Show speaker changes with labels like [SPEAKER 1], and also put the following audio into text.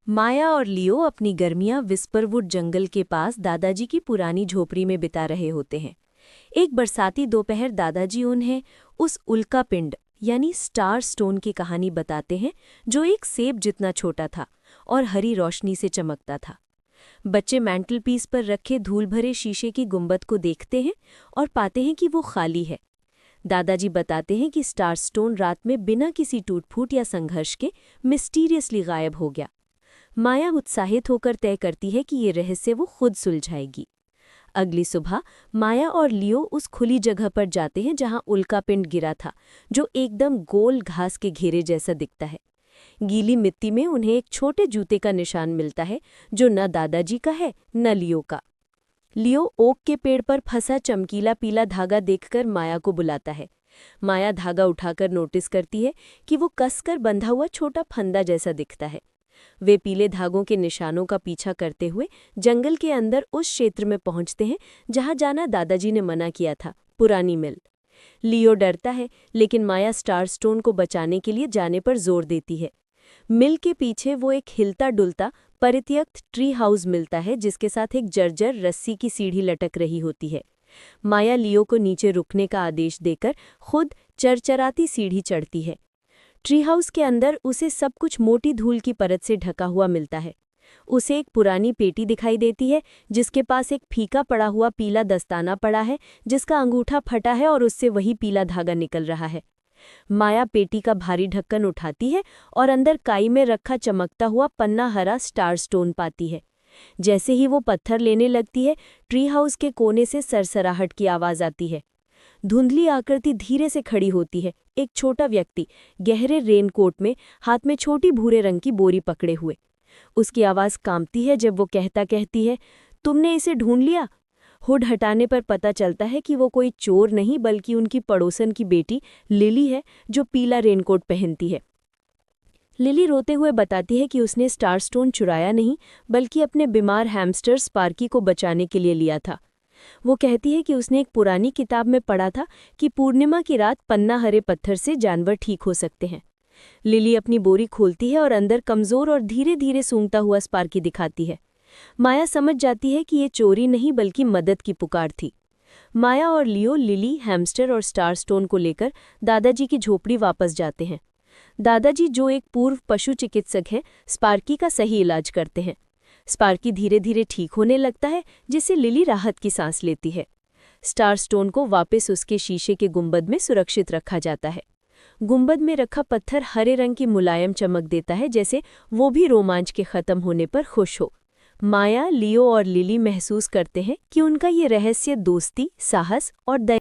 [SPEAKER 1] माया और लियो अपनी गर्मियां विस्परवुड जंगल के पास दादाजी की पुरानी झोपड़ी में बिता रहे होते हैं। एक बरसाती दोपहर दादाजी उन्हें उस उल्का पिंड यानी स्टार स्टोन की कहानी बताते हैं, जो एक सेब जितना छोटा था और हरी रोशनी से चमकता था। बच्चे मैंटलपीस पर रखे धूल भरे शीशे की गुंबद को देखते हैं और पाते हैं कि वो खाली है। दादाजी बताते हैं कि स्टार स्टोन रात में बिना किसी टूट-फूट या संघर्ष के मिस्टीरियसली गायब हो गया। माया उत्साहित होकर तय करती है कि ये रहस्य वो खुद सुलझाएगी। अगली सुबह माया और लियो उस खुली जगह पर जाते हैं जहां उल्का पिंड गिरा था, जो एकदम गोल घास के घेरे जैसा दिखता है। गीली मिट्टी में उन्हें एक छोटे जूते का निशान मिलता है, जो न दादाजी का है न लियो का। लियो ओक के पेड़ पर फंसा चमकीला पीला धागा देखकर माया को बुलाता है। माया धागा उठाकर नोटिस करती है कि वो कसकर बंधा हुआ छोटा फंदा जैसा दिखता है। वे पीले धागों के निशानों का पीछा करते हुए जंगल के अंदर उस क्षेत्र में पहुंचते हैं जहां जाना दादाजी ने मना किया था, पुरानी मिल। लियो डरता है, लेकिन माया स्टार स्टोन को बचाने के लिए जाने पर जोर देती है। मिल के पीछे वो एक हिलता डुलता परित्यक्त ट्री हाउस मिलता है, जिसके साथ एक जर्जर रस्सी की सीढ़ी लटक रही होती है। माया लियो को नीचे रुकने का आदेश देकर खुद चरचराती सीढ़ी चढ़ती है। ट्री हाउस के अंदर उसे सब कुछ मोटी धूल की परत से ढका हुआ मिलता है। उसे एक पुरानी पेटी दिखाई देती है, जिसके पास एक फीका पड़ा हुआ पीला दस्ताना पड़ा है, जिसका अंगूठा फटा है और उससे वही पीला धागा निकल रहा है। माया पेटी का भारी ढक्कन उठाती है और अंदर काई में रखा चमकता हुआ पन्ना हरा स्टार स्टोन पाती है। जैसे ही वो पत्थर लेने लगती है, ट्री हाउस के कोने से सरसराहट की आवाज़ आती है। धुंधली आकृति धीरे से खड़ी होती है, एक छोटा व्यक्ति गहरे रेनकोट में, हाथ में छोटी भूरे रंग की बोरी पकड़े हुए। उसकी आवाज़ कांपती है जब वो कहती है, तुमने इसे ढूंढ लिया? हुड हटाने पर पता चलता है कि वो कोई चोर नहीं बल्कि उनकी पड़ोसन की बेटी लिली है, जो पीला रेनकोट पहनती है। लिली रोते हुए बताती है कि उसने स्टार स्टोन चुराया नहीं, बल्कि अपने बीमार हैमस्टर स्पार्की को बचाने के लिए लिया था। वो कहती है कि उसने एक पुरानी किताब में पढ़ा था कि पूर्णिमा की रात पन्ना हरे पत्थर से जानवर ठीक हो सकते हैं। लिली अपनी बोरी खोलती है और अंदर कमज़ोर और धीरे धीरे सूंघता हुआ स्पार्की दिखाती है। माया समझ जाती है कि ये चोरी नहीं बल्कि मदद की पुकार थी। माया और लियो लिली, हैमस्टर और स्टार स्टोन को लेकर दादाजी की झोपड़ी वापस जाते हैं। दादाजी, जो एक पूर्व पशु चिकित्सक हैं, स्पार्की का सही इलाज करते हैं। स्पार्की धीरे धीरे ठीक होने लगता है, जिससे लिली राहत की सांस लेती है। स्टार स्टोन को वापस उसके शीशे के गुंबद में सुरक्षित रखा जाता है। गुंबद में रखा पत्थर हरे रंग की मुलायम चमक देता है, जैसे वो भी रोमांच के खत्म होने पर खुश हो। माया, लियो और लिली महसूस करते हैं कि उनका ये रहस्य दोस्ती, साहस और दया